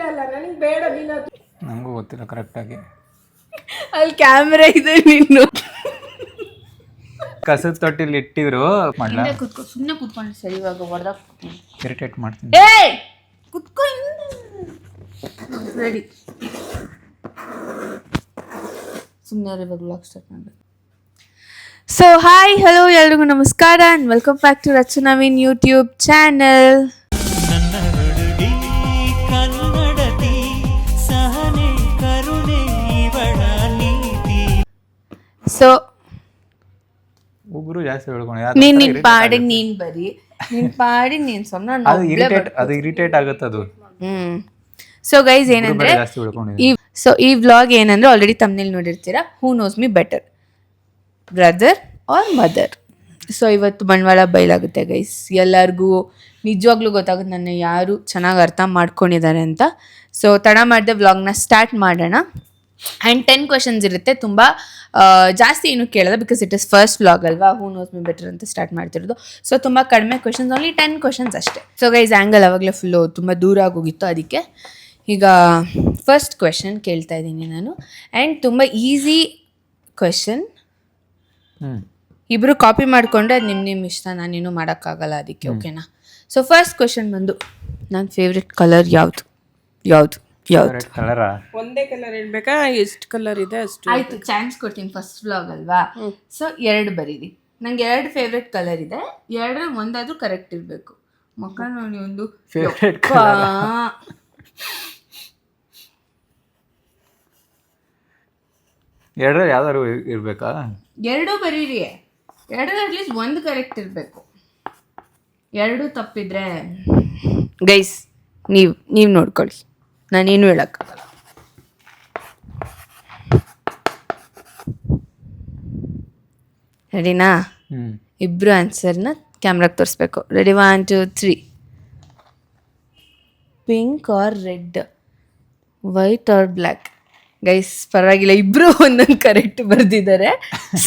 ಗೊತ್ತಿಲ್ಲಲ್ಲ ನನಗೆ, ಬೇಡ ನೀನು. ನನಗೂ ಗೊತ್ತಿಲ್ಲ ಕರೆಕ್ಟಾಗಿ. ಅಲ್ಲಿ ಕ್ಯಾಮ್ರಾ ಇದೆ, ನೀನು ಕಸದ ತೊಟ್ಟಿಲಿ ಇಟ್ಟಿದ್ರು. ಮಾಡ್ಲಾ? ಸುಮ್ಮನೆ ಕೂತ್ಕೊಂಡು ಸರಿ, ಇವಾಗ ಹೊಡೆದ ಇರಿಟೇಟ್ ಮಾಡ್ತೀನಿ. ಏಯ್ ಕುತ್ಕೊ, ರೆಡಿ. ಸುಮ್ಮನೆ ಇವಾಗ ವ್ಲಾಗ್ ಸ್ಟಾರ್ಟ್ ಮಾಡಬೇಕು. ಸೊ ಹಾಯ್ ಹಲೋ ಎಲ್ರಿಗೂ ನಮಸ್ಕಾರ and welcome back to Rachu Naveen YouTube channel. So ಒಬ್ರು ಜಾಸ್ತಿ ನಿನ್ ಪಾಡಿಗೆ ನೀನ್ ಬರೀ, ನಿನ್ ಪಾಡಿಗೆ ನೀನ್ ಸುಮ್ಮನೆ ಅದು ಇರಿಟೇಟ್ ಆಗುತ್ತೆ ಅದು. ಸೊ ಗೈಸ್ ಏನಂದ್ರೆ ಈ ವ್ಲಾಗ್ ಏನಂದ್ರೆ ಆಲ್ರೆಡಿ ತಮ್ಮನೇಲಿ ನೋಡಿರ್ತೀರಾ, who knows me better, brother or mother. So ಇವತ್ತು ಬಂಡವಾಳ ಬಯಲಾಗುತ್ತೆ ಗೈಸ್. ಎಲ್ಲರಿಗೂ ನಿಜವಾಗ್ಲೂ ಗೊತ್ತಾಗುತ್ತೆ ನನ್ನ ಯಾರು ಚೆನ್ನಾಗಿ ಅರ್ಥ ಮಾಡ್ಕೊಂಡಿದ್ದಾರೆ ಅಂತ. ಸೊ ತಡ ಮಾಡಿದೆ ವ್ಲಾಗ್ನ ಸ್ಟಾರ್ಟ್ ಮಾಡೋಣ. ಆ್ಯಂಡ್ 10 ಕ್ವೆಶನ್ಸ್ ಇರುತ್ತೆ, ತುಂಬ ಜಾಸ್ತಿ ಏನು ಕೇಳೋದು, because it is first vlog ಅಲ್ವಾ, ಹೂ ನೋಸ್ ಮಿ ಬೆಟರ್ ಅಂತ ಸ್ಟಾರ್ಟ್ ಮಾಡ್ತಿರೋದು. ಸೊ ತುಂಬ ಕಡಿಮೆ ಕ್ವೆಶನ್ಸ್, ಓನ್ಲಿ 10 ಕ್ವೆಶನ್ಸ್ ಅಷ್ಟೇ. ಸೊ ಗೈಸ್ ಆ್ಯಂಗಲ್ ಅವಾಗಲೇ ಫುಲ್ಲು ತುಂಬ ದೂರ ಆಗೋಗಿತ್ತು, ಅದಕ್ಕೆ ಈಗ ಫಸ್ಟ್ ಕ್ವೆಶನ್ ಕೇಳ್ತಾ ಇದ್ದೀನಿ ನಾನು. ಆ್ಯಂಡ್ ತುಂಬ ಈಸಿ ಕ್ವೆಶನ್, ಇಬ್ಬರು ಕಾಪಿ ಮಾಡಿಕೊಂಡ್ರೆ ಅದು ನಿಮ್ಮ ಇಷ್ಟ, ನಾನೇನು ಮಾಡೋಕ್ಕಾಗಲ್ಲ ಅದಕ್ಕೆ, ಓಕೆನಾ? ಸೊ ಫಸ್ಟ್ ಕ್ವೆಶನ್ ಬಂದು, ನನ್ನ ಫೇವ್ರೆಟ್ ಕಲರ್ ಯಾವುದು? ಒಂದೇ ಕಲರ್ ಹೇಳ್ಬೇಕಾ, ಎಷ್ಟು ಕಲರ್ ಇದೆ ಅಷ್ಟು? ಆಯ್ತು, ಚಾನ್ಸ್ ಕೊಡ್ತೀನಿ, ಫಸ್ಟ್ ವ್ಲಾಗ್ ಅಲ್ವಾ. ಸೊ 2 ಬರೀರಿ. ನಂಗೆ 2 ಫೇವ್ರೆಟ್ ಕಲರ್ ಇದೆ, 2 ಒಂದಾದ್ರೂ ಕರೆಕ್ಟ್ ಇರಬೇಕು. ಮಕ್ಕ ನೋಡಿ, ಒಂದು ಫೇವ್ರೆಟ್ ಎರಡರಲ್ಲಿ ಯಾವ್ದಾದ್ರು ಇರ್ಬೇಕಾ? 2 ಬರೀರಿ, 2 ಅಟ್ಲೀಸ್ಟ್ 1 ಕರೆಕ್ಟ್ ಇರಬೇಕು. 2 ತಪ್ಪಿದ್ರೆ ಗೈಸ್ ನೀವು ನೋಡ್ಕೊಳ್ಳಿ, ನಾನೇನು ಹೇಳಕ್ಕಾಗಲ್ಲ. ರೆಡಿನಾ? ಇಬ್ರು ಆನ್ಸರ್ನ ಕ್ಯಾಮ್ರಾಗೆ ತೋರಿಸ್ಬೇಕು. Ready, 1 2 3. Pink or red, white or black? Guys ಪರವಾಗಿಲ್ಲ, ಇಬ್ರು ಒಂದೊಂದು ಕರೆಕ್ಟ್ ಬರೆದಿದ್ದಾರೆ.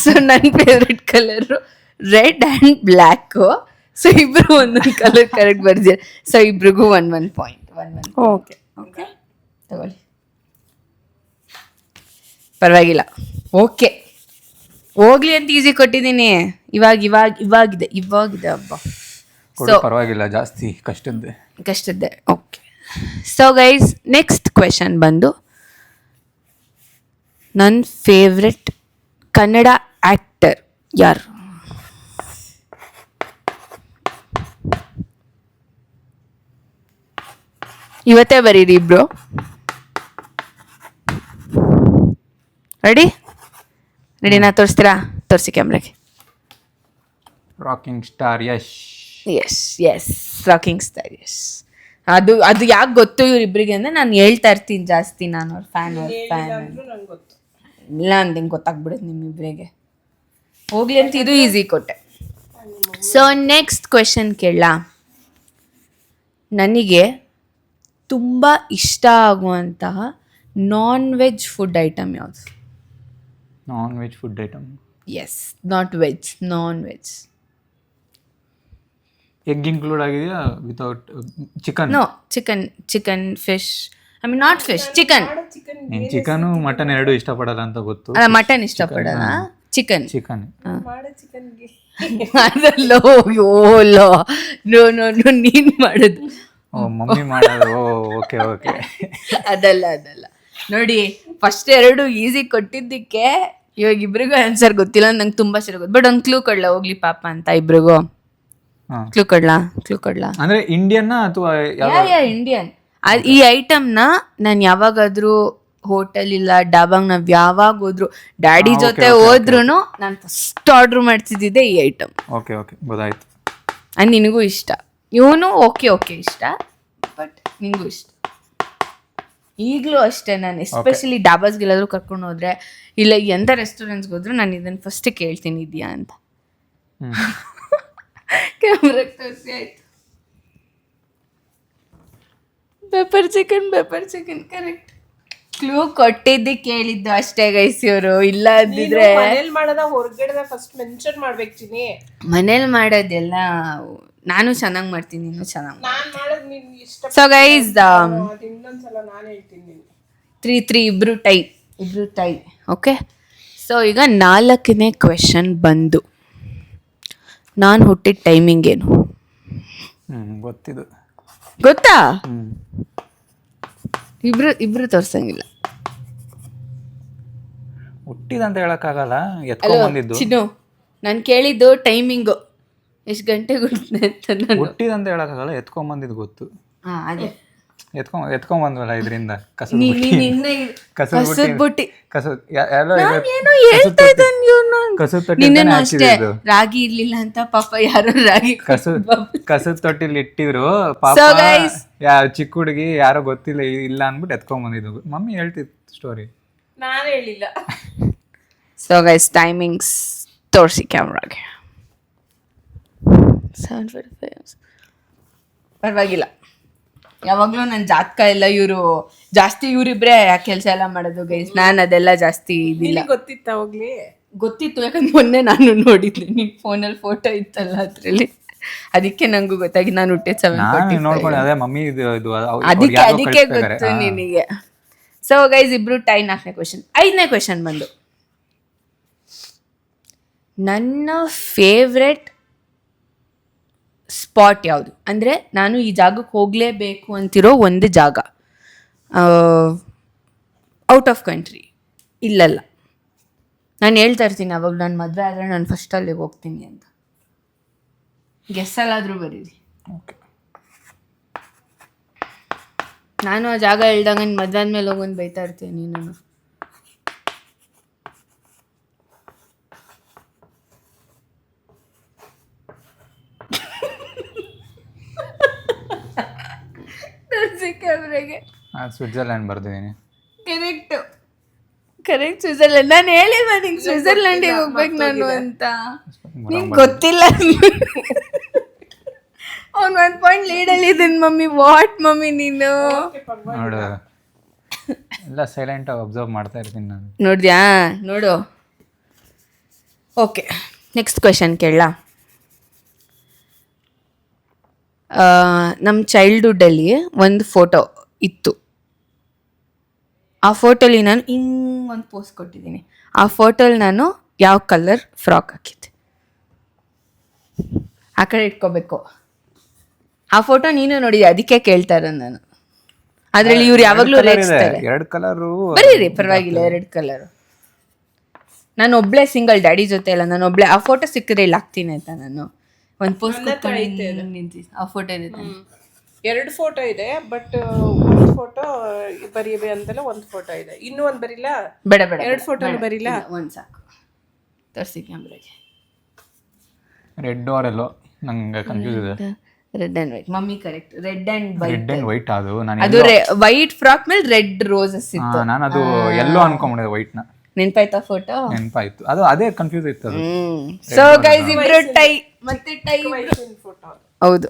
ಸೊ ನನ್ನ favourite colour red and black. So ಇಬ್ರು ಒಂದೊಂದು ಕಲರ್ ಕರೆಕ್ಟ್ ಬರ್ದಿದ್ದಾರೆ. ಸೊ ಇಬ್ರಿಗೂ 1 ಪಾಯಿಂಟ್. ಓಕೆ ಓಕೆ ತಗೊಳ್ಳಿ, ಪರವಾಗಿಲ್ಲ, ಓಕೆ ಹೋಗ್ಲಿ ಅಂತ ಈಸಿ ಕೊಟ್ಟಿದ್ದೀನಿ. ಇವಾಗಿದೆ ಹಬ್ಬ. ಸೊ ಪರವಾಗಿಲ್ಲ, ಜಾಸ್ತಿ ಕಷ್ಟದ್ದೆ. Okay. So guys next question ಬಂದು, ನನ್ನ ಫೇವ್ರೆಟ್ ಕನ್ನಡ ಆ್ಯಕ್ಟರ್ ಯಾರು? ಇವತ್ತೇ ಬರೀರಿ ಇಬ್ರು. ರೆಡಿನಾ? ತೋರಿಸ್ತೀರಾ? ತೋರಿಸಿ ಕ್ಯಾಮ್ರಾಗೆ. Rocking star Yash. Yes rocking star Yash. ಅದು ಯಾಕೆ ಗೊತ್ತು ಇವರಿಬ್ಬರಿಗೆ ಅಂದರೆ ನಾನು ಹೇಳ್ತಾ ಇರ್ತೀನಿ ಜಾಸ್ತಿ, ನಾನು ಅವ್ರ ಫ್ಯಾನ್ ಇಲ್ಲ ಅಂತ ಹೆಂಗೆ ಗೊತ್ತಾಗ್ಬಿಡುತ್ತೆ ನಿಮ್ಮಿಬ್ಬರಿಗೆ. ಹೋಗ್ಲಿ ಅಂತ ಇದು ಈಸಿ ಕೊಟ್ಟೆ. ಸೊ ನೆಕ್ಸ್ಟ್ ಕ್ವೆಶನ್ ಕೇಳಲಾ? ನನಗೆ ತುಂಬ ಇಷ್ಟ ಆಗುವಂತಹ ನಾನ್ ವೆಜ್ ಫುಡ್ ಐಟಮ್ ಯಾವುದು? Non veg food item? Yes, not veg, non veg. Egg include ಆಗಿದೆಯಾ? Without chicken? No, chicken fish, I mean not fish, chicken. Chicken mutton ಎರಡು ಇಷ್ಟಪಡಲ್ಲ ಅಂತ ಗೊತ್ತು. ಅಲ್ಲ, ಮಟನ್ ಇಷ್ಟಪಡಲ್ಲ, ಚಿಕನ್. ಅದಲ್ಲೋ ನೋ ನೀನ್ ಮಾಡೋದು, ಮಮ್ಮಿ ಮಾಡೋದು. ಓಕೆ ಅದಲ್ಲ ನೋಡಿ, ಫಸ್ಟ್ 2 ಈಸಿ ಕೊಟ್ಟಿದ್ದಕ್ಕೆ ಇವಾಗ ಇಬ್ರಿಗೂ ಆನ್ಸರ್ ಗೊತ್ತಿಲ್ಲ. ನಂಗೆ ತುಂಬಾ ಸರಿ ಗೊತ್ತು, ಬಟ್ ಒಂದು ಕ್ಲೂ ಕೊಡ್ಲಾ ಹೋಗ್ಲಿ ಪಾಪ ಅಂತ ಇಬ್ರಿಗೂ? ಕ್ಲೂ ಕೊಡ್ಲಾ? ಅಂದ್ರೆ ಇಂಡಿಯನ್ ಅಥವಾ ಇಂಡಿಯನ್. ಈ ಐಟಮ್ನ ನಾನು ಯಾವಾಗಾದ್ರೂ ಹೋಟೆಲ್ ಇಲ್ಲ ಡಾಬಾಗ್ ನಾವ್ ಯಾವಾಗ ಹೋದ್ರು, ಡ್ಯಾಡಿ ಜೊತೆ ಹೋದ್ರು ನಾನು ಫಸ್ಟ್ ಆರ್ಡರ್ ಮಾಡ್ತಿದ್ದೆ ಈ ಐಟಮ್. ಓಕೆ ಗೊತ್ತಾಯ್ತು. ಅಂಡ್ ನಿನಗೂ ಇಷ್ಟ, ಇವನು ಓಕೆ ಇಷ್ಟ, ಬಟ್ ನಿನಗೂ ಇಷ್ಟ. ಈಗಲೂ ಅಷ್ಟೇ, ನಾನು ಎಸ್ಪೆಷಲಿ ಡಾಬಾಸ್ಗೆಲ್ಲಾದ್ರೂ ಕರ್ಕೊಂಡು ಹೋದ್ರೆ, ಇಲ್ಲ ಎಂಥ ರೆಸ್ಟೋರೆಂಟ್ಸ್ಗೆ ಹೋದ್ರು, ನಾನು ಇದನ್ನು ಫಸ್ಟ್ ಕೇಳ್ತೀನಿ, ಇದೆಯಾ ಅಂತ. ಕ್ಯಾಮ್ರಾಗೆ ತೋರಿಸಿ ಆಯ್ತು. Pepper chicken correct. ಕ್ಲೂ ಕೊಟ್ಟಿದ್ದೆ ಕೇಳಿದ್ದು ಅಷ್ಟೇ ಗೈಸ್. ಇವರು ಇಲ್ಲ ಅಂದಿದ್ರೆ ಮನೇಲಿ ಮಾಡೋದ ಹೊರಗಡೆ ಫಸ್ಟ್ ಮೆನ್ಷನ್ ಮಾಡ್ಬೇಕು ಚಿನಿ. ಮನೇಲಿ ಮಾಡೋದೆಲ್ಲ ನಾನು ಚೆನ್ನಾಗಿ ಮಾಡ್ತೀನಿ, ನೀನು ಚೆನ್ನಾಗಿ. ನಾನ್ ಮಾಡೋದು ನಿನ್ಗೆ ಇಷ್ಟ. ಸೊ ಗೈಸ್ ಅದು ಇನ್ನೊಂದ್ಸಲ ನಾನು ಹೇಳ್ತೀನಿ ನಿನ್ಗೆ. 3-3 ಇಬ್ರು ಟೈ. ಓಕೆ, ಸೊ ಈಗ 4ನೇ ಕ್ವೆಶನ್ ಬಂದು, ನಾನು ಹುಟ್ಟಿದ ಟೈಮಿಂಗ್ ಏನು ಗೊತ್ತಿದ್ದು. ಗೊತ್ತಾ? ಇಬ್ರು ತೋರ್ಸಂಗಿಲ್ಲ. ಹುಟ್ಟಿದಂತ ಹೇಳಕ್ಕಾಗಲ್ಲ, ಅಲೋ ಎತ್ಕೊಂಡ್ ಬಂದಿದ್ದು. ಚಿನ್ನು, ನಾನು ಕೇಳಿದ್ದು ಟೈಮಿಂಗು ಎಷ್ಟು ಗಂಟೆಗೆ ಹುಟ್ಟಿದೆ ಅಂತ. ನಾನು ಹುಟ್ಟಿದಂತ ಹೇಳಕ್ಕಾಗಲ್ಲ, ಎತ್ಕೊಂಡ್ ಬಂದಿದ್ದು ಗೊತ್ತು. ಅದೇ ಎತ್ಕೊಂಡ್ ಬಂದ್ವಲ್ಲ ಇದರಿಂದ ಬುಟ್ಟಿ ನಿನ್ನೇನು ಅಷ್ಟೇ ರಾಗಿ ಇರ್ಲಿಲ್ಲ ಅಂತ ಪಾಪ ಯಾರೋ ರಾಗಿ ಕಸದ ತೊಟ್ಟಿಲಿ ಇಟ್ಟಿದ್ರು ಪಾಪ. ಚಿಕ್ಕ ಹುಡುಗಿ ಯಾರೋ ಗೊತ್ತಿಲ್ಲ ಇಲ್ಲ ಅನ್ಬಿಟ್ಟು ಎತ್ಕೊಂಡ್ ಬಂದಿದ್ದು. ಮಮ್ಮಿ ಹೇಳ್ತಿತ್ತು ಸ್ಟೋರಿ, ನಾನು ಹೇಳಿಲ್ಲ. ಸೊ ಗೈಸ್ ಟೈಮಿಂಗ್ಸ್ ತೋರಿಸಿ ಕ್ಯಾಮ್ರಾಗೆ. 7:45. ಪರವಾಗಿಲ್ಲ, ಯಾವಾಗಲೂ ನನ್ನ ಜಾತಕ ಎಲ್ಲ ಜಾಸ್ತಿ ಇವರಿಬ್ರೆ ಕೆಲಸ ಎಲ್ಲ ಮಾಡೋದು ಗೈಸ್. ನಾನು ಅದೆಲ್ಲ ಜಾಸ್ತಿ ಇದಿಲ್ಲ. ಗೊತ್ತಿತ್ತ ಹೋಗ್ಲಿ? ಗೊತ್ತಿತ್ತು, ಯಾಕಂದ್ರೆ ಮೊನ್ನೆ ನಾನು ನೋಡಿದ್ದೆ ನಿನ್ ಫೋನಲ್ಲಿ ಫೋಟೋ ಇತ್ತಲ್ಲ ಅದ್ರಲ್ಲಿ, ಅದಕ್ಕೆ ನಂಗೂ ಗೊತ್ತಾಗಿ ನಾನು ಹುಟ್ಟಿದ 7:45. ಅದಕ್ಕೆ ಗೊತ್ತು ನಿನಗೆ. ಸೊ ಗೈಸ್ ಇಬ್ರು ಟೈ. 4ನೇ ಕ್ವೆಶನ್. 5ನೇ ಕ್ವೆಶನ್ ಬಂದು, ನನ್ನ ಫೇವ್ರೆಟ್ ಸ್ಪಾಟ್ ಯಾವುದು, ಅಂದರೆ ನಾನು ಈ ಜಾಗಕ್ಕೆ ಹೋಗಲೇಬೇಕು ಅಂತಿರೋ ಒಂದು ಜಾಗ, ಔಟ್ ಆಫ್ ಕಂಟ್ರಿ. ಇಲ್ಲಲ್ಲ, ನಾನು ಹೇಳ್ತಾ ಇರ್ತೀನಿ ಅವಾಗ ನಾನು ಮದುವೆ ಆದರೆ ನಾನು ಫಸ್ಟ್ ಅಲ್ಲಿಗೆ ಹೋಗ್ತೀನಿ ಅಂತ. ಗೆಸ್ಸಲ್ಲಾದರೂ ಬರೀರಿ. ನಾನು ಆ ಜಾಗ ಹೇಳ್ದಾಗ ನನ್ನ ಮದುವೆ ಆದ್ಮೇಲೆ ಹೋಗೊಂದು ಬೈತಾ ಇರ್ತೀನಿ ನಾನು. ಸ್ವಿಟ್ಜರ್ಲ್ಯಾಂಡ್ ಬರ್ದಿದ್ದೀನಿ. Correct Switzerland. ನಾನು ಹೇಳಿಲ್ವ ನಿಂಗೆ ಸ್ವಿಟ್ಜರ್ಲ್ಯಾಂಡಿಗೆ ಹೋಗ್ಬೇಕು ನಾನು ಅಂತ? ನಿಂಗೆ ಗೊತ್ತಿಲ್ಲ. ಅವ್ನು 1 ಪಾಯಿಂಟ್ ಲೀಡಲ್ಲಿ ಇದ್ದೀನಿ ಮಮ್ಮಿ. ವಾಟ್ ಮಮ್ಮಿ ನೀನು? ನೋಡು, ಎಲ್ಲ ಸೈಲೆಂಟ್ ಆಗಿ ಅಬ್ಸರ್ವ್ ಮಾಡ್ತಾ ಇರ್ತೀನಿ ನಾನು. ನೋಡಿದ್ಯಾ? ನೋಡು. ಓಕೆ, ನೆಕ್ಸ್ಟ್ ಕ್ವೆಶನ್ ಕೇಳಲಾ? ನಮ್ಮ ಚೈಲ್ಡ್ಹುಡ್ಡಲ್ಲಿ ಒಂದು ಫೋಟೋ ಇತ್ತು. ಆ ಫೋಟೋಲಿ ನಾನು ಒಂದು ಪೋಸ್ಟ್ ಕೊಟ್ಟಿದ್ದೀನಿ. ಆ ಫೋಟೋಲಿ ನಾನು ಯಾವ ಕಲರ್ ಫ್ರಾಕ್ ಹಾಕಿದ್ದೆ? ಆ ಕಡೆ ಇಟ್ಕೋಬೇಕು. ಆ ಫೋಟೋ ನೀನು ನೋಡಿದೆ, ಅದಕ್ಕೆ ಕೇಳ್ತಾರ ನಾನು. ಅದ್ರಲ್ಲಿ ಇವ್ರು ಯಾವಾಗಲೂ ರೇಗಿಸ್ತಾರೆ. 2 ಕಲರು ಬರೀರಿ, ಪರವಾಗಿಲ್ಲ. 2 ಕಲರು. ನಾನು ಒಬ್ಳೆ ಸಿಂಗಲ್, ಡ್ಯಾಡಿ ಜೊತೆ ಇಲ್ಲ, ನಾನು ಒಬ್ಳೆ. ಆ ಫೋಟೋ ಸಿಕ್ಕಿದ್ರೆ ಇಲ್ಲಿ ಹಾಕ್ತೀನಿ ಅಂತ ನಾನು ಒಂದು ಪೋಸ್ಟ್ ನಿಂತಿ. ಆ ಫೋಟೋ ಇದೆ. 2 ಫೋಟೋ ಇದೆ, ಬಟ್ ಒಂದು ಫೋಟೋ ಬರೀಬೇ ಅಂತಲ್ಲ, ಒಂದು ಫೋಟೋ ಇದೆ. ಇನ್ನೂ ಒಂದು ಬರಿಲ್ಲ? ಬೇಡ 2 ಫೋಟೋ ಬರಿಲ್ಲ, ಒಂದು ಸಾಕು. ತೋರಿಸಿ ಕ್ಯಾಮ್ರಾಗೆ. ರೆಡ್ ಆರ್ ಎಲ್ಲೋ, ನಂಗೆ ಕನ್ಫ್ಯೂಸ್ ಇದೆ. Red and white. Mummy correct. Red and white. ಅದು ವೈಟ್ ಫ್ರಾಕ್ ಮೇಲೆ ರೆಡ್ ರೋಸಸ್ ಇತ್ತು. ನಾನು ಅದು ಎಲ್ಲೋ ಅನ್ಕೊಂಡ್ಬಿಟ್ಟೆ, ವೈಟ್ ನ. ನೆನಪಾಯ್ತಾ ಫೋಟೋ? ನೆನಪಾಯ್ತು. ಅದು ಅದೇ ಕನ್ಫ್ಯೂಸ್ ಇತ್ತು ಅದು. ಸೊ ಗೈಸ್ ಇಬ್ರು ಟೈ. ಮತ್ತೆ ಟೈ ಫೋಟೋ. ಹೌದು,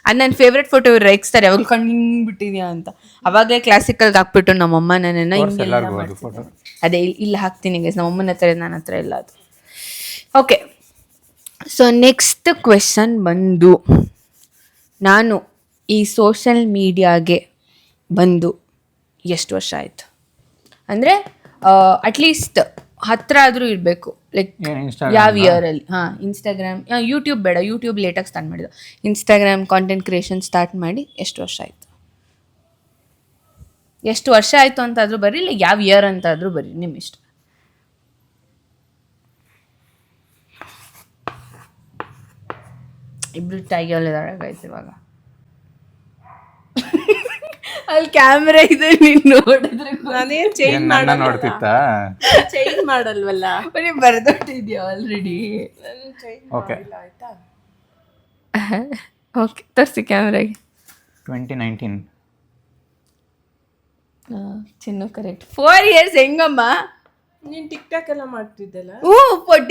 ಅದು ನನ್ನ ಫೇವ್ರೆಟ್ ಫೋಟೋ. ಇವ್ರು ರೇಗಿಸ್ತಾರೆ ಯಾವಾಗ ಕಣ್ಣು ಹಿಂಗೆ ಬಿಟ್ಟಿದ್ಯಾ ಅಂತ. ಅವಾಗಲೇ ಕ್ಲಾಸಿಕಲ್ಗೆ ಹಾಕ್ಬಿಟ್ಟು ನಮ್ಮಮ್ಮ ನನ್ನನ್ನು ಹಿಂಗೆಲ್ಲ ಮಾಡ್ತಾರೆ. ಅದೇ ಇಲ್ಲಿ ಹಾಕ್ತೀನಿ ಗೈಸ್. ನಮ್ಮಮ್ಮನ ಹತ್ರ, ನನ್ನ ಹತ್ರ ಇಲ್ಲ ಅದು. ಓಕೆ, ಸೊ ನೆಕ್ಸ್ಟ್ ಕ್ವೆಶನ್ ಬಂದು, ನಾನು ಈ ಸೋಷಲ್ ಮೀಡಿಯಾಗೆ ಬಂದು ಎಷ್ಟು ವರ್ಷ ಆಯಿತು? ಅಂದರೆ ಅಟ್ಲೀಸ್ಟ್ 10 ಆದರೂ ಇರಬೇಕು. ಲೈಕ್ ಯಾವ ಇಯರಲ್ಲಿ? ಇನ್ಸ್ಟಾಗ್ರಾಮ್, ಯೂಟ್ಯೂಬ್ ಬೇಡ, ಯೂಟ್ಯೂಬ್ ಲೇಟಾಗಿ ಸ್ಟಾರ್ಟ್ ಮಾಡಿದ್ದು. ಇನ್ಸ್ಟಾಗ್ರಾಮ್ ಕಾಂಟೆಂಟ್ ಕ್ರಿಯೇಷನ್ ಸ್ಟಾರ್ಟ್ ಮಾಡಿ ಎಷ್ಟು ವರ್ಷ ಆಯಿತು? ಎಷ್ಟು ವರ್ಷ ಆಯಿತು ಅಂತಾದರೂ ಬರೀ, ಇಲ್ಲ ಯಾವ ಇಯರ್ ಅಂತಾದರೂ ಬರೀ, ನಿಮ್ಮ ಇಷ್ಟ. ಇಬ್ರು ಟೈಯಲ್ಲಿದ್ದಾರಾಗಾಯ್ತು ಇವಾಗ. ಅಲ್ಲಿ ಕ್ಯಾಮ್ರಾ ಇದೆ, ನೀನು ನೋಡಿದ್ರೆ ನಾನೇನು ಚೇಂಜ್ ಮಾಡಲ್ವಲ್ಲ. ಬರೀ ಬರ್ದೊಟ್ಟಿದ್ಯಾ ಆಲ್ರೆಡಿ? ಓಕೆ ಆಯ್ತಾ? ಓಕೆ, ತೋರಿಸಿ ಕ್ಯಾಮ್ರಾಗೆ. 2019. ಚಿನ್ನು ಕರೆಕ್ಟ್. 4 years. ಹೆಂಗಮ್ಮ ನೀನು ಟಿಕ್ಟಾಕ್ ಎಲ್ಲ ಮಾಡ್ತಿದ್ದಲ್ಲ?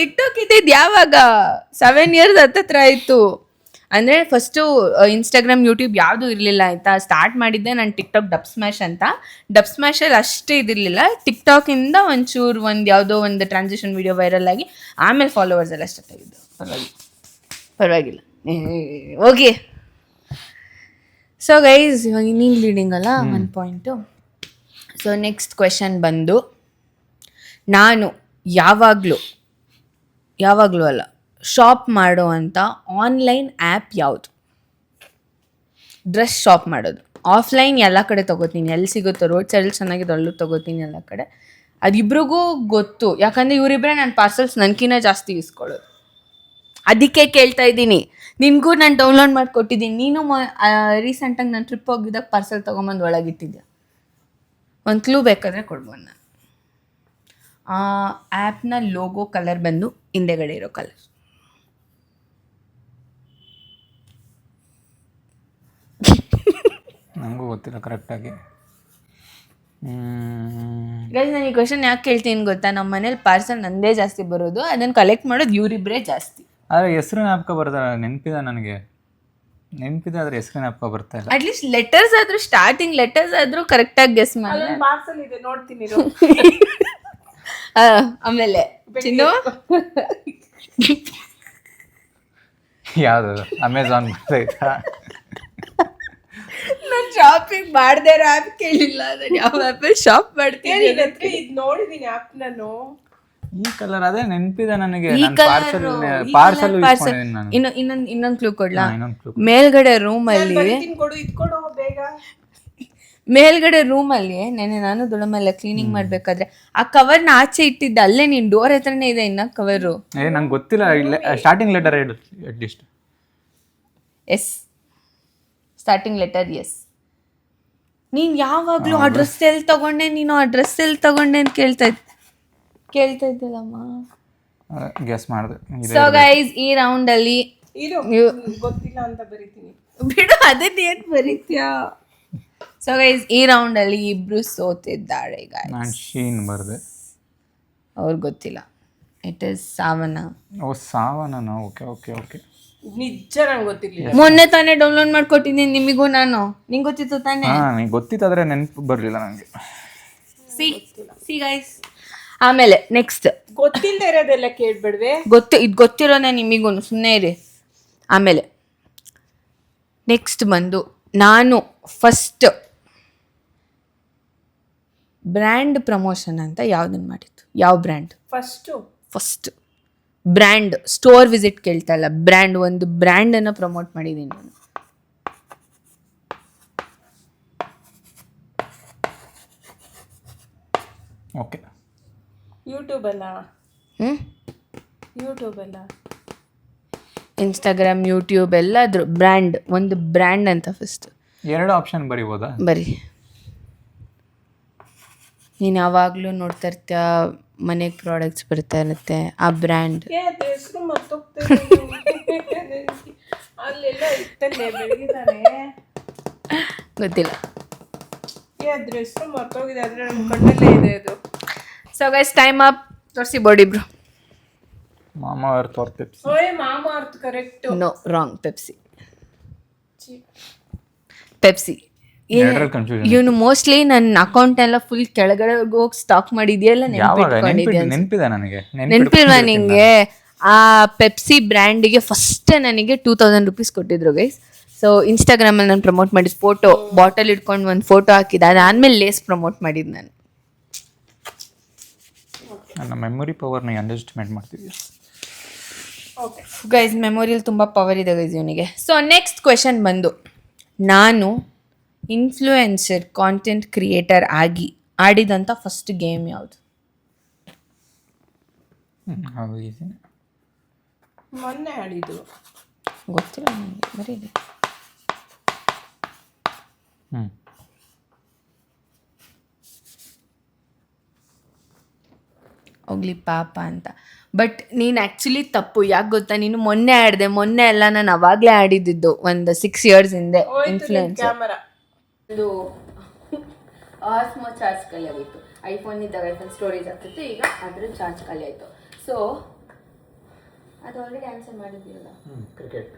ಟಿಕ್ಟಾಕ್ ಇದ್ದಿದ್ದು ಯಾವಾಗ? 7 years ಹತ್ತತ್ರ ಆಯಿತು. ಅಂದರೆ ಫಸ್ಟು ಇನ್ಸ್ಟಾಗ್ರಾಮ್, ಯೂಟ್ಯೂಬ್ ಯಾವುದೂ ಇರಲಿಲ್ಲ ಆಯಿತಾ. ಸ್ಟಾರ್ಟ್ ಮಾಡಿದ್ದೆ ನಾನು ಟಿಕ್ಟಾಕ್ ಡಬ್ ಸ್ಮ್ಯಾಶ್ ಅಂತ. ಡಬ್ ಸ್ಮ್ಯಾಶಲ್ಲಿ ಅಷ್ಟೇ ಇದಿರಲಿಲ್ಲ. ಟಿಕ್ಟಾಕಿಂದ ಒಂಚೂರು ಯಾವುದೋ ಒಂದು ಟ್ರಾನ್ಸಿಷನ್ ವೀಡಿಯೋ ವೈರಲ್ ಆಗಿ ಆಮೇಲೆ ಫಾಲೋವರ್ಸ್ ಎಲ್ಲ ಸ್ಟಾರ್ಟ್ ಆಗಿದ್ದು. ಪರವಾಗಿಲ್ಲ. ಓಕೆ ಸೊ ಗೈಸ್ ಇವಾಗ ನೀನು ಲೀಡಿಂಗ್ ಅಲ್ಲ 1 ಪಾಯಿಂಟು. ಸೊ ನೆಕ್ಸ್ಟ್ ಕ್ವೆಶನ್ ಬಂದು, ನಾನು ಯಾವಾಗಲೂ ಅಲ್ಲ ಶಾಪ್ ಮಾಡೋ ಅಂಥ ಆನ್ಲೈನ್ ಆ್ಯಪ್ ಯಾವುದು? ಡ್ರೆಸ್ ಶಾಪ್ ಮಾಡೋದು. ಆಫ್ಲೈನ್ ಎಲ್ಲ ಕಡೆ ತೊಗೋತೀನಿ, ಎಲ್ಲಿ ಸಿಗುತ್ತೋ ರೋಡ್ ಸೈಡಲ್ಲಿ ಚೆನ್ನಾಗಿದೆ ಅಲ್ಲೂ ತೊಗೋತೀನಿ ಎಲ್ಲ ಕಡೆ. ಅದಿಬ್ರಿಗೂ ಗೊತ್ತು, ಯಾಕಂದರೆ ಇವರಿಬ್ಬರೇ ನನ್ನ ಪಾರ್ಸಲ್ಸ್ ನನಗಿನ್ನ ಜಾಸ್ತಿ ಇಸ್ಕೊಳ್ಳೋದು. ಅದಕ್ಕೆ ಕೇಳ್ತಾ ಇದ್ದೀನಿ. ನಿನಗೂ ನಾನು ಡೌನ್ಲೋಡ್ ಮಾಡಿಕೊಟ್ಟಿದ್ದೀನಿ. ನೀನು ರೀಸೆಂಟಾಗಿ ನಾನು ಟ್ರಿಪ್ ಹೋಗಿದ್ದಾಗ ಪಾರ್ಸಲ್ ತೊಗೊಂಬಂದು ಒಳಗಿಟ್ಟಿದ್ದೆ. ಒಂದು ಕ್ಲೂ ಬೇಕಾದರೆ ಕೊಡ್ಬೋದು ನಾನು. ಆ ಆ್ಯಪ್ನ ಲೋಗೋ ಕಲರ್ ಬಂದು ಹಿಂದೆಗಡೆ ಇರೋ ಕಲರ್. ನನಗೂ ಗೊತ್ತಿಲ್ಲ ಕರೆಕ್ಟಾಗಿ. ಗೈಸ್ ನಾನು ಈ ಕ್ವೆಶನ್ ಯಾಕೆ ಕೇಳ್ತೀನಿ ಗೊತ್ತಾ? ನಮ್ಮ ಮನೇಲಿ ಪಾರ್ಸಲ್ ನಂದೇ ಜಾಸ್ತಿ ಬರೋದು, ಅದನ್ನು ಕಲೆಕ್ಟ್ ಮಾಡೋದು ಇವರಿಬ್ಬರೇ ಜಾಸ್ತಿ. ಆದರೆ ಹೆಸರು ಜ್ಞಾಪಕ ಬರ್ತಾರೆ, ನೆನಪಿದೆ ನನಗೆ, ನೆನಪಿದೆ ಆದರೆ ಹೆಸರು ಜ್ಞಾಪಕ ಬರ್ತಾ ಇಲ್ಲ. ಅಟ್ಲೀಸ್ಟ್ ಲೆಟರ್ಸ್ ಆದರೂ, ಸ್ಟಾರ್ಟಿಂಗ್ ಲೆಟರ್ಸ್ ಆದರೂ ಕರೆಕ್ಟಾಗಿ ಗೆಸ್ ಮಾಡಿ. ಪಾರ್ಸಲ್ ಇದೆ ನೋಡ್ತೀನಿ. ಆಮೇಲೆ ಚಿನ್ನು ಯಾವುದು ಅಮೆಝಾನ್ ಬರ್ತೈತಾ? ನಾನು ಶಾಪಿಂಗ್ ಮಾಡದೇ ಇರೋ ಆ್ಯಪ್ ಕೇಳಿಲ್ಲ. ನಾನು ಯಾವ ಆ್ಯಪಲ್ಲಿ ಶಾಪ್ ಮಾಡ್ತೀನಿ ಇದು ನೋಡಿದೀನಿ ಆ್ಯಪ್ ನಾನು. ಈ ಕಲರ್ ಅದೇ ನೆನಪಿದೆ ನನಗೆ. ಈ ಪಾರ್ಸಲ್ ಇನ್ನೊಂದು ಕ್ಲೂ ಕೊಡ್ಲಾ? ಇನ್ನೊಂದು ಕ್ಲೂ. ಮೇಲ್ಗಡೆ ರೂಮಲ್ಲಿ ಇದ್ಕೊಡು ಬೇಗ. ಮೇಲ್ಗಡೆ ರೂಮಲ್ಲಿ ನೆನೆ ನಾನು ದೊಡ್ಡಮೆಲ್ಲ ಕ್ಲೀನಿಂಗ್ ಮಾಡ್ಬೇಕಾದ್ರೆ ಆ ಕವರ್ನ ಆಚೆ ಇಟ್ಟಿದ್ದೆ, ಅಲ್ಲೇ ನೀನ್ ಡೋರ್ ಹತ್ರನೇ ಇದೆ ಇನ್ನ ಕವರು. ನಂಗೆ ಗೊತ್ತಿಲ್ಲ. ಸ್ಟಾರ್ಟಿಂಗ್ ಲೆಟರ್ ಹೇಳು at least. S, starting letter S. ನೀನ್ ಯಾವಾಗ್ಲೂ ಆ ಡ್ರೆಸ್ ಎಲ್ಲಿ ತಗೊಂಡೆ, ನೀನು ಆ ಡ್ರೆಸ್ ಎಲ್ಲಿ ತಗೊಂಡೆ ಅಂತ ಕೇಳ್ತಾ ಇದ್ದಲ್ಲಮ್ಮ. ಗೆಸ್ ಮಾಡಿದೆ. ಸೊ ಗೈಸ್ ಈ ರೌಂಡ್ ಅಲ್ಲಿ ಗೊತ್ತಿಲ್ಲ ಅಂತ ಬರೀತೀನಿ. ಬಿಡು, ಅದನ್ನ ಏನ್ ಬರೀತ್ಯಾ? ಸೊ ಗೈಸ್ ಈ ರೌಂಡ್ ಅಲ್ಲಿ ಇಬ್ರು ಸೋತಿದ್ದಾರೆ. ನಾನು ಶೀನ್ ಬರ್ದೆ, ಅವ್ರಿಗೆ ಗೊತ್ತಿಲ್ಲ. ಇಟ್ ಇಸ್ ಸಾವನ. ಓ ಸಾವನ. Okay okay okay. ನಿಜ ನಂಗೆ ಗೊತ್ತಿಲ್ಲ. ಮೊನ್ನೆ ತಾನೇ ಡೌನ್ಲೋಡ್ ಮಾಡ್ಕೊಟ್ಟಿದ್ದೀನಿ ನಿಮಗೂ ನಾನು. ನಿಂಗೆ ಗೊತ್ತಿತ್ತು ತಾನೇ? ನಿಂಗೆ ಗೊತ್ತಿತ್ತಾದ್ರೆ ನೆನಪು ಬರಲಿಲ್ಲ ನನಗೆ. ಸಿ ಗೈಸ್ ಆಮೇಲೆ ನೆಕ್ಸ್ಟ್ ಗೊತ್ತಿಲ್ಲದೆ ಇರೋದೆಲ್ಲ ಕೇಳ್ಬೇಡ್ವೆ. ಇದು ಗೊತ್ತಿರೋನೇ ನಿಮಗೂ, ಸುಮ್ಮನೆ ಇರಿ. ಆಮೇಲೆ ನೆಕ್ಸ್ಟ್ ಬಂದು, ನಾನು ಫಸ್ಟ್ ಬ್ರ್ಯಾಂಡ್ ಪ್ರಮೋಷನ್ ಅಂತ ಯಾವ್ದನ್ನು ಮಾಡಿದ್ದು? ಯಾವ brand? First brand. Store visit ಕೇಳ್ತಾ ಇಲ್ಲ, ಬ್ರ್ಯಾಂಡ್. ಒಂದು ಬ್ರ್ಯಾಂಡನ್ನು ಪ್ರಮೋಟ್ ಮಾಡಿದ್ದೀನಿ ನಾನು. ಓಕೆ. ಯೂಟ್ಯೂಬ್ ಅಲ್ಲ, ಇನ್ಸ್ಟಾಗ್ರಾಮ್, ಯೂಟ್ಯೂಬ್ ಎಲ್ಲಾದ್ರು ಬ್ರ್ಯಾಂಡ್. ಒಂದು ಬ್ರ್ಯಾಂಡ್ ಅಂತ ಫಸ್ಟ್. 2 ಆಪ್ಷನ್ ಬರೀಬೋದಾ? ಬರೀ. ನೀನು ಯಾವಾಗಲೂ ನೋಡ್ತಾ ಇರ್ತೀಯ, ಮನೆಗೆ ಪ್ರಾಡಕ್ಟ್ಸ್ ಬರ್ತಾ ಇರುತ್ತೆ, ಆ ಬ್ರ್ಯಾಂಡ್. ಗೊತ್ತಿಲ್ಲ. So guys time up. ತೋರಿಸಿ ಬೋರ್ಡ್ ಇಬ್ರು. Mamaearth or Pepsi? Mamaearth correct. No, wrong. Pepsi. ಇವನು ಮೋಸ್ಟ್ಲಿ ನನ್ನ ಅಕೌಂಟ್ ಎಲ್ಲ ಫುಲ್ ಕೆಳಗಡೆ ಹೋಗಿ ಸ್ಟಾಕ್ ಮಾಡಿದ್ಯಲ್ಲ, ನೆನಪಿದೆ ನನಗೆ. ನೆನಪಿಲ್ವಾ ನಿಂಗೆ? ಆ ಪೆಪ್ಸಿ ಬ್ರ್ಯಾಂಡಿಗೆ ಫಸ್ಟ್ ನನಗೆ 2000 ರೂಪೀಸ್ ಕೊಟ್ಟಿದ್ರು ಗೈಸ್. ಸೊ ಇನ್ಸ್ಟಾಗ್ರಾಮಲ್ಲಿ ನಾನು ಪ್ರಮೋಟ್ ಮಾಡಿದ್ದು, ಫೋಟೋ ಬಾಟಲ್ ಇಟ್ಕೊಂಡು ಒಂದು ಫೋಟೋ ಹಾಕಿದ್ದೆ. ಅದಾದ್ಮೇಲೆ ಲೇಸ್ ಪ್ರಮೋಟ್ ಮಾಡಿದ್ದು ನಾನು. ನನ್ನ ಮೆಮೊರಿ ಪವರ್ನ ಅಂಡರ್ಎಸ್ಟಿಮೇಟ್ ಮಾಡ್ತಿದ್ದೆ ಗೈಸ್. ಮೆಮೊರಿಯಲ್ಲಿ ತುಂಬ ಪವರ್ ಇದೆ ಗೈಸ್ ಇವನಿಗೆ. ಸೊ ನೆಕ್ಸ್ಟ್ ಕ್ವೆಶನ್ ಬಂದು, ನಾನು ಇನ್ಫ್ಲೂಯೆನ್ಸರ್, ಕಾಂಟೆಂಟ್ ಕ್ರಿಯೇಟರ್ ಆಗಿ ಆಡಿದಂಥ ಫಸ್ಟ್ ಗೇಮ್ ಯಾವುದು? ಅದು ಈಸಿನೇ. ಮೊನ್ನೆ ಆಡಿದ್ದು ಗೊತ್ತಿಲ್ಲ ನನಗೆ, ಬರೀ ಹೋಗ್ಲಿ ಪಾಪ ಅಂತ. ಬಟ್ ನೀನು ಆ್ಯಕ್ಚುಲಿ ತಪ್ಪು. ಯಾಕೆ ಗೊತ್ತಾ? ನೀನು ಮೊನ್ನೆ ಆಡಿದೆ. ಮೊನ್ನೆ ಎಲ್ಲ ನಾನು ಅವಾಗಲೇ ಆಡಿದ್ದು, ಒಂದು 6 years ಹಿಂದೆ. ಇನ್ಫ್ಲೂಯೆನ್ಸರ್ ಇದು ಆಸ್ಮೋ ಚಾರ್ಜ್ ಖಾಲಿ ಆಗೋಯ್ತು. ಐಫೋನ್ ಇದ್ದಾಗ ಐಫೋನ್ ಸ್ಟೋರೇಜ್ ಆಗ್ತಿತ್ತು, ಈಗ ಅದ್ರ ಚಾರ್ಜ್ ಖಾಲಿ ಆಯಿತು. ಸೊ ಅದು ಆಲ್ರೆಡಿ ಆನ್ಸರ್ ಮಾಡಿದ್ದೀರಲ್ಲ, ಕ್ರಿಕೆಟ್.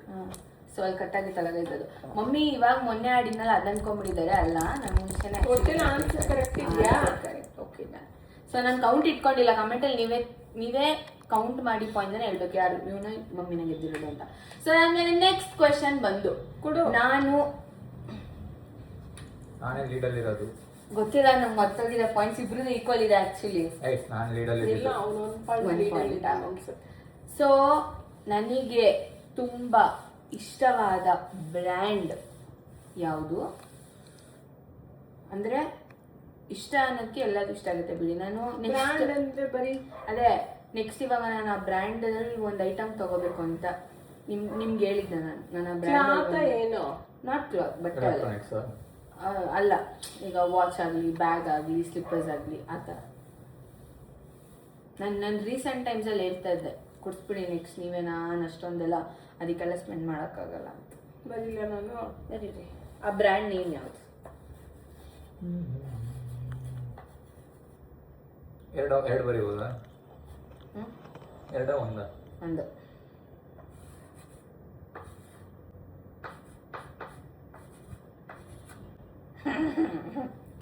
ಸೊ ಅಲ್ಲಿ ಕಟ್ಟಾಗಿತ್ತಲ್ಲ ಗೈಸ್ ಅದು. ಮಮ್ಮಿ ಇವಾಗ ಮೊನ್ನೆ ಆಡಿದ್ನಲ್ಲ ಅದು ಅನ್ಕೊಂಡ್ಬಿಟ್ಟಿದ್ದಾರೆ. ಅಲ್ಲ, ನಾನು ಮುಂಚೆನೇ ಕರೆಕ್ಟ್ ಇದೆಯಾ? ಕರೆಕ್ಟ್. ಓಕೆ. ಸೊ ನಾನು ಕೌಂಟ್ ಇಟ್ಕೊಂಡಿಲ್ಲ, ಕಮೆಂಟಲ್ಲಿ ನೀವೇ ನೀವೇ ಕೌಂಟ್ ಮಾಡಿ ಪಾಯಿಂಟ್ ಹೇಳ್ಬೇಕು ಯಾರು ಇವನ ಮಮ್ಮಿನ ಗೆದ್ದಿರೋದು ಅಂತ. ಸೊ ಆಮೇಲೆ ನೆಕ್ಸ್ಟ್ ಕ್ವೆಶನ್ ಬಂದು ನಾನೇ ಲೀಡಲ್ಲಿ ಇರೋದು ಗೊತ್ತಿಲ್ಲ ನಂಗೆ ಮತ್ತೋಗಿದೆ ಪಾಯಿಂಟ್ಸ್ ಇಬ್ರು ಈಕ್ವಲ್ ಇದೆ ಆಕ್ಚುಲಿ. ನಾನು ಲೀಡಲ್ಲಿ ಇಲ್ಲ ಅವನು. ಸೊ ನನಗೆ ತುಂಬಾ ಇಷ್ಟವಾದ ಬ್ರ್ಯಾಂಡ್ ಯಾವುದು ಅಂದ್ರೆ ಇಷ್ಟ ಅನ್ನೋಕ್ಕೆ ಎಲ್ಲರಿಗೂ ಇಷ್ಟ ಆಗುತ್ತೆ ಬಿಡಿ. ನಾನು ಅಂದ್ರೆ ಬರೀ ಅದೇ ನೆಕ್ಸ್ಟ್ ಇವಾಗ ನಾನು ಆ ಬ್ರ್ಯಾಂಡ್ ಅಲ್ಲಿ ಒಂದು ಐಟಮ್ ತಗೋಬೇಕು ಅಂತ ನಿಮ್ಗೆ ಹೇಳಿದ್ದೆ ನಾನು ಬ್ರ್ಯಾಂಡ್ ಏನು ನಾಟ್ ಕ್ಲಾತ್ ಬಟ್ ಅಲ್ಲ, ಈಗ ವಾಚ್ ಆಗಲಿ ಬ್ಯಾಗ್ ಆಗಲಿ ಸ್ಲಿಪ್ಪರ್ಸ್ ಆಗಲಿ ಆ ಥರ. ನಾನು ರೀಸೆಂಟ್ ಟೈಮ್ಸಲ್ಲಿ ಹೇಳ್ತಾ ಇದ್ದೆ ಕೊಡ್ಸ್ಬಿಡಿ ನೆಕ್ಸ್ಟ್ ನೀವೇ, ನಾನು ಅಷ್ಟೊಂದೆಲ್ಲ ಅದಕ್ಕೆಲ್ಲ ಸ್ಪೆಂಡ್ ಮಾಡೋಕ್ಕಾಗಲ್ಲ ಅಂತ. ಬರೀಲ್ಲ ನಾನು ಬರೀರಿ ಆ ಬ್ರ್ಯಾಂಡ್ ನೇಮ್ ಯಾವುದು? ಎರಡು ಬರೀಬೋದಾ? ಒಂದ ಒಂದು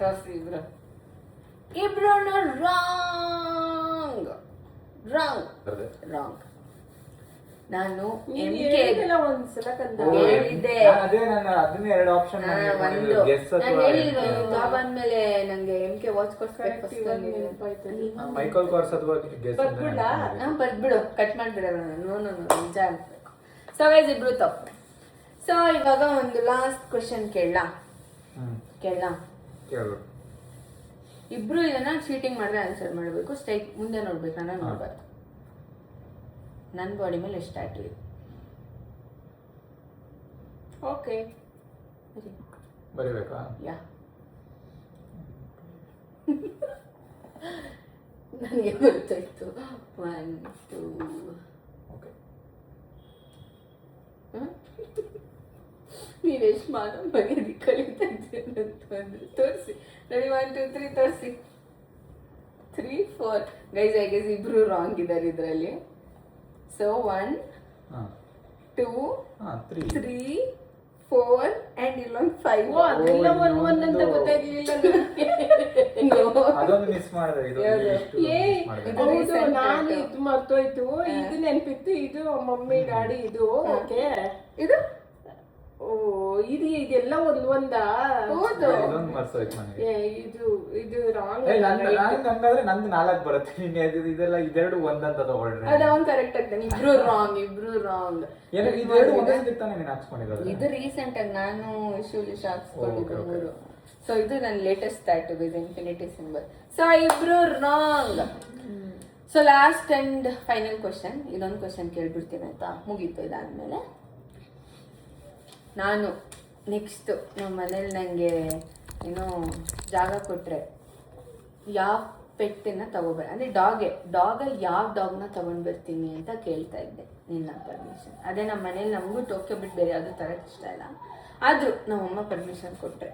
ತೋರಿಸಿ ಇಬ್ರು ರಾಂಗ್ ನಾನು ಒಂದ್ಸಲ ಹೇಳಿದ್ದೆ ಅದನ್ನೇ ಎರಡು ಆಪ್ಷನ್ ಬಂದ್ಮೇಲೆ ನಂಗೆ MK ವಾಚ್ ಕೊಡ್ಸ್ಬೇಕು ಮೈಕಲ್ ಕೋರ್ಸ್ ಅಥವಾ ಬರ್ಬಿಡು ಕಟ್ ಮಾಡ್ಬಿಡೋಣ. ನಿಜ ಅನ್ಬೇಕು. ಸೊ ಗೈಸ್ ಇಬ್ರು ತಪ್ಪು. ಸೊ ಇವಾಗ ಒಂದು ಲಾಸ್ಟ್ ಕ್ವಶನ್ ಕೇಳಲಾ? ಇಬ್ರು ಇದನ್ನ ಚೀಟಿಂಗ್ ಮಾಡಿದ್ರೆ ಆನ್ಸರ್ ಮಾಡಬೇಕು. ಸ್ಟ್ರೈಟ್ ಮುಂದೆ ನೋಡ್ಬೇಕು, ನಾನು ನೋಡ್ಬಾರ್ದು. ನನ್ನ ಬಾಡಿ ಮೇಲೆ ಎಷ್ಟು ಟ್ಯಾಟೂ ಇದೆ? ಓಕೆ ಬರಿಬೇಕಾ? ಯಾ ನನಗೆ ಗೊತ್ತಾಯ್ತು. 1 2 ಓಕೆ. ನೀನು ಎಷ್ಟು ಮಾನವ ಮರ್ಯಾದೆ ಕಲಿತಾ ಇದ್ದೀರ ಅಂತಂದ್ರೆ ತೋರಿಸಿ ನೋಡಿ. 1 2 3 ತೋರಿಸಿ. 3 4 ಗೈಸ್ ಐ ಗೆಸ್ ಇಬ್ರು ರಾಂಗ್ ಇದ್ದಾರೆ ಇದರಲ್ಲಿ. ಸೊ 1 2 3 4 ಅಂಡ್ ಇಲ್ಲೊಂದು 5. ಅದೆಲ್ಲ ಒಂದ್ ಅಂತ ಗೊತ್ತಾಗ್ಲಿಲ್ಲ ಅದೊಂದು ಮಿಸ್ ಮಾಡಿದೆ. ಹೌದು, ನಾನು ಇದು ಮರ್ತೋಯ್ತು. ಇದು ನೆನ್ಪಿತ್ತು, ಇದು ಮಮ್ಮಿ ಡ್ಯಾಡಿ ಇದು. ಓಕೆ, ಇದು ಇದು ಇದೆಲ್ಲ ಒಂದಾ? ಹೌದು, ಇದು ರಾಂಗ್. ಹಂಗಾದ್ರೆ ನಂದು 4 ಬರುತ್ತೆ. ಇದೆಲ್ಲ ಇದೆರಡು ಒಂದಂತ ತಗೊಳ್ರಿ. ಅದವನ್ ಕರೆಕ್ಟ್ ಆಗ್ತಾನೆ. ಇಬ್ರು ರಾಂಗ್. ಇದು ರೀಸೆಂಟ್ ಆಗಿ ನಾನು ಶೂಲಿ ಹಾಕ್ಸ್ಕೊಂಡಿದ್ದು 3. ಸೊ ಇದು ನನ್ನ ಲೇಟೆಸ್ಟ್ ಟ್ಯಾಟೂ ಇದೆ, ಇನ್ಫಿನಿಟಿ ಸಿಂಬಲ್. ಸೊ ಇಬ್ರು wrong. So last and final question, ಇದೊಂದು ಕ್ವಶನ್ ಕೇಳ್ಬಿಡ್ತೀನಿ ಆಯ್ತಾ? ಮುಗೀತು. ಇದಾದ್ಮೇಲೆ ನಾನು ನೆಕ್ಸ್ಟ್ ನಮ್ಮ ಮನೇಲಿ ನನಗೆ ಏನೋ ಜಾಗ ಕೊಟ್ಟರೆ ಯಾವ ಪೆಟ್ಟನ್ನ ತಗೋಬೇಡ ಅಂದರೆ ಡಾಗಲ್ಲಿ ಯಾವ ಡಾಗ್ನ ತೊಗೊಂಡು ಬರ್ತೀನಿ ಅಂತ ಕೇಳ್ತಾ ಇದ್ದೆ ನಿನ್ನ ಪರ್ಮಿಷನ್. ಅದೇ ನಮ್ಮ ಮನೇಲಿ ನಮಗೂ ಟೋಕ್ಯೋ ಬಿಟ್ಟು ಬೇರೆ ಯಾವುದೂ ತರಕ್ಕೆ ಇಷ್ಟ ಇಲ್ಲ. ಆದರೂ ನಮ್ಮಮ್ಮ ಪರ್ಮಿಷನ್ ಕೊಟ್ಟರೆ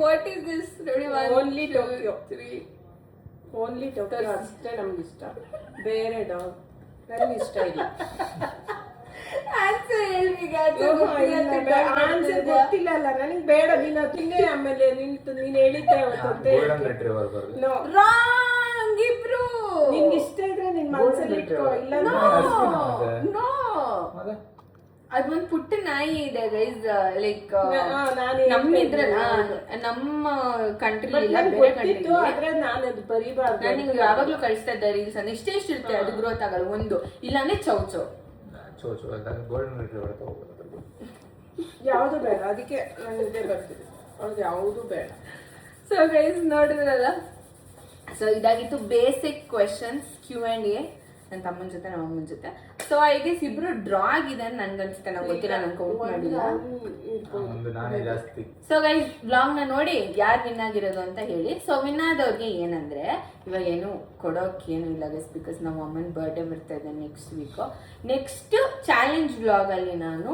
What is this? Only Tokyo. 3 only Tokyo ಅಷ್ಟೇ ನಮ್ಗೆ ಇಷ್ಟ. ಬೇರೆ ಡಾಗ್ ನನಗೆ ಇಷ್ಟ ಇಲ್ಲ. ಆನ್ಸರ್ ಗೊತ್ತಿಲ್ಲ ಅಲ್ಲ ನನಗೆ. ಬೇಡ, ನೀನು ತಿನ್ನೆ. ಆಮೇಲೆ ನೀನ್ ಹೇಳಿದ್ದೆ ನಿನ್ಗೆ ಇಷ್ಟ ಇದ್ರೆ ನಿನ್ ಮನಸ್ಸಲ್ಲಿ ಇಟ್ಕೋ. ಇಲ್ಲ ಅದೊಂದು ಪುಟ್ಟ ನಾಯಿ ಇದೆ ಗೈಸ್. ಲೈಕ್ ನಮ್ಮಿದ್ರಲ್ಲ, ನಮ್ಮ ಕಂಟ್ರಿ ನಾನು ಅದು ಬರೀಬಾರ್ದು. ನಾನು ಯಾವಾಗ್ಲೂ ಕಳಿಸ್ತಾ ಇದ್ದೆ ರೀಲ್ಸ್. ಅಂದ್ರೆ ಇಷ್ಟೇ ಇರುತ್ತೆ, ಅದು ಗ್ರೋತ್ ಆಗಲ್ಲ. ಒಂದು ಇಲ್ಲಾಂದ್ರೆ ಚೌಚೌ ಯಾವುದು ಬೇಡ, ಅದಕ್ಕೆ ನಾನು ಇದೇ ಬರ್ತೀನಿ. ಅವ್ರದ್ದು ಯಾವುದು ಬೇಡ. ಸೊ ಗೈಸ್ ನೋಡಿದ್ರಲ್ಲ, ಸೊ ಇದಾಗಿತ್ತು ಬೇಸಿಕ್ ಕ್ವೆಶನ್ಸ್ Q&A ನನ್ನ ತಮ್ಮನ ಜೊತೆ ನಮ್ಮ ಅಮ್ಮನ ಜೊತೆ. ಸೊ ಐ ಗೆಸ್ ಇಬ್ರು ಡ್ರಾ ಆಗಿದೆ ಅಂತ ನನ್ಗನ್ಸುತ್ತೆ. ನಂಗೆ ಗೊತ್ತಿಲ್ಲ, ನಾನು ಕೌಂಟ್ ಮಾಡಿಲ್ಲ. ಸೊ ಗೈಸ್ ಬ್ಲಾಗ್ನ ನೋಡಿ ಯಾರು ವಿನ್ ಆಗಿರೋದು ಅಂತ ಹೇಳಿ. ಸೊ ವಿನ್ ಆದವ್ರಿಗೆ ಏನಂದ್ರೆ ಇವಾಗ ಏನು ಕೊಡೋಕೆ ಏನು ಇಲ್ಲ ಗೈಸ್, ಬಿಕಾಸ್ ನಮ್ಮ ಅಮ್ಮನ ಬರ್ಡೇ ಬರ್ತಾ ಇದೆ ನೆಕ್ಸ್ಟ್ ವೀಕು. ನೆಕ್ಸ್ಟ್ ಚಾಲೆಂಜ್ ವ್ಲಾಗಲ್ಲಿ ನಾನು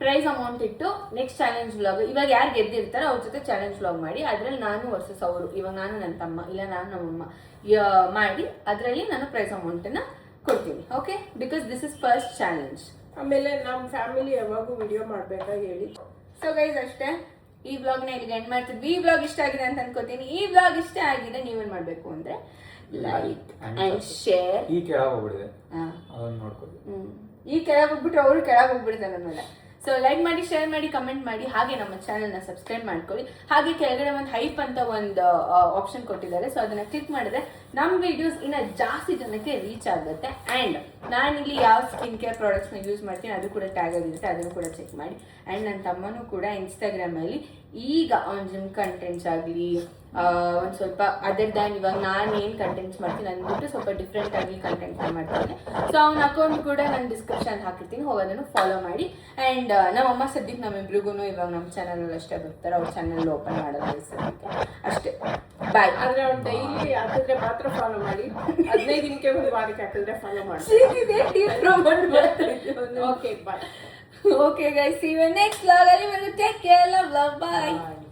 ಪ್ರೈಸ್ ಅಮೌಂಟ್ ಇಟ್ಟು ನೆಕ್ಸ್ಟ್ ಚಾಲೆಂಜ್ ವ್ಲಾಗ್, ಇವಾಗ ಯಾರು ಗೆದ್ದಿರ್ತಾರೋ ಅವ್ರ ಜೊತೆ ಚಾಲೆಂಜ್ ವ್ಲಾಗ್ ಮಾಡಿ ಅದರಲ್ಲಿ ನಾನು ವರ್ಸಸ್ ಅವರು, ಇವಾಗ ನಾನು ನನ್ನ ತಮ್ಮ ಇಲ್ಲ ನಾನು ನಮ್ಮಮ್ಮ ಮಾಡಿ ಅದರಲ್ಲಿ ನಾನು ಪ್ರೈಸ್ ಅಮೌಂಟನ್ನು ಕೊಡ್ತೀನಿ. Okay, because this is first challenge. ಆಮೇಲೆ ನಮ್ಮ ಫ್ಯಾಮಿಲಿ ಯಾವಾಗೂ ವಿಡಿಯೋ ಮಾಡ್ಬೇಕಾಗಿ ಹೇಳಿ. ಸೊ ಗೈಸ್ ಅಷ್ಟೇ, ಈ ವ್ಲಾಗ್ನ ಇಲ್ಲಿಗೆ ಎಂಡ್ ಮಾಡ್ತಿದ್ವಿ. ಈ ವ್ಲಾಗ್ ಇಷ್ಟ ಆಗಿದೆ ಅಂತ ಅನ್ಕೋತೀನಿ. ಈ ವ್ಲಾಗ್ ಇಷ್ಟ ಆಗಿದೆ, ನೀವೇನ್ ಮಾಡ್ಬೇಕು ಅಂದ್ರೆ ಲೈಕ್ ಅಂಡ್ ಶೇರ್. ಈ ಕೆಳಗೆ ಹೋಗ್ಬಿಡಿದೆ ಅದನ್ನ ನೋಡ್ಕೊಳ್ಳಿ. ಈ ಕೆಳಗೆ ಹೋಗ್ಬಿಟ್ರೆ ಅವರು ಕೆಳಗೆ ಹೋಗ್ಬಿಡ್ತಾರೆ ನನ್ನ ಮೇಲೆ. ಸೊ ಲೈಕ್ ಮಾಡಿ, ಶೇರ್ ಮಾಡಿ, ಕಮೆಂಟ್ ಮಾಡಿ, ಹಾಗೆ ನಮ್ಮ ಚಾನಲ್ನ ಸಬ್ಸ್ಕ್ರೈಬ್ ಮಾಡ್ಕೊಳ್ಳಿ. ಹಾಗೆ ಕೆಳಗಡೆ ಒಂದು ಹೈಪ್ ಅಂತ ಒಂದು ಆಪ್ಷನ್ ಕೊಟ್ಟಿದ್ದಾರೆ. ಸೊ ಅದನ್ನ ಕ್ಲಿಕ್ ಮಾಡಿದ್ರೆ ನಮ್ಮ ವಿಡಿಯೋಸ್ ಇನ್ನ ಜಾಸ್ತಿ ಜನಕ್ಕೆ ರೀಚ್ ಆಗುತ್ತೆ. ಆ್ಯಂಡ್ ನಾನಿಲ್ಲಿ ಯಾವ ಸ್ಕಿನ್ ಕೇರ್ ಪ್ರಾಡಕ್ಟ್ಸ್ನ ಯೂಸ್ ಮಾಡ್ತೀನಿ ಅದು ಕೂಡ ಟ್ಯಾಗ್ ಆಗಿರುತ್ತೆ, ಅದನ್ನು ಕೂಡ ಚೆಕ್ ಮಾಡಿ. ಆ್ಯಂಡ್ ನನ್ನ ತಮ್ಮನೂ ಕೂಡ ಇನ್ಸ್ಟಾಗ್ರಾಮಲ್ಲಿ ಈಗ ಆನ್ ಜಿಮ್ ಕಂಟೆಂಟ್ಸ್ ಆಗಲಿ ಒಂದು ಸ್ವಲ್ಪ ಅದರ್ ದ್ಯಾನ್ ಇವಾಗ ನಾನು ಏನು ಕಂಟೆಂಟ್ಸ್ ಮಾಡ್ತೀನಿ ಅಂದ್ಬಿಟ್ಟು ಸ್ವಲ್ಪ ಡಿಫ್ರೆಂಟ್ ಆಗಿ ಕಂಟೆಂಟ್ ಮಾಡ್ತೀನಿ. ಸೊ ಅವ್ನ ಅಕೌಂಟ್ ಕೂಡ ನಾನು ಡಿಸ್ಕ್ರಿಪ್ಷನ್ ಹಾಕಿರ್ತೀನಿ, ಹೋಗೋದನ್ನು ಫಾಲೋ ಮಾಡಿ. ಆ್ಯಂಡ್ ನಮ್ಮಮ್ಮ ಸದ್ಯಕ್ಕೆ ನಮ್ಮಿಬ್ರಿಗೂ ಇವಾಗ ನಮ್ಮ ಚಾನಲ್ ಅಷ್ಟೇ ಬರ್ತಾರೆ, ಅವ್ರ ಚಾನಲ್ ಓಪನ್ ಮಾಡೋದು ಸದ್ಯಕ್ಕೆ ಅಷ್ಟೇ. ಬಾಯ್. ಆದ್ರೆ ಅವ್ರು ಡೈಲಿ ಹಾಕಿದ್ರೆ ಮಾತ್ರ ಫಾಲೋ ಮಾಡಿ, 15 ದಿನಕ್ಕೆ ಒಂದು ವಾರಕ್ಕೆ ಹಾಕಿದ್ರೆ ಫಾಲೋ ಮಾಡಿ. Okay bye. Okay guys, see you in next vlog. Take care, love, bye.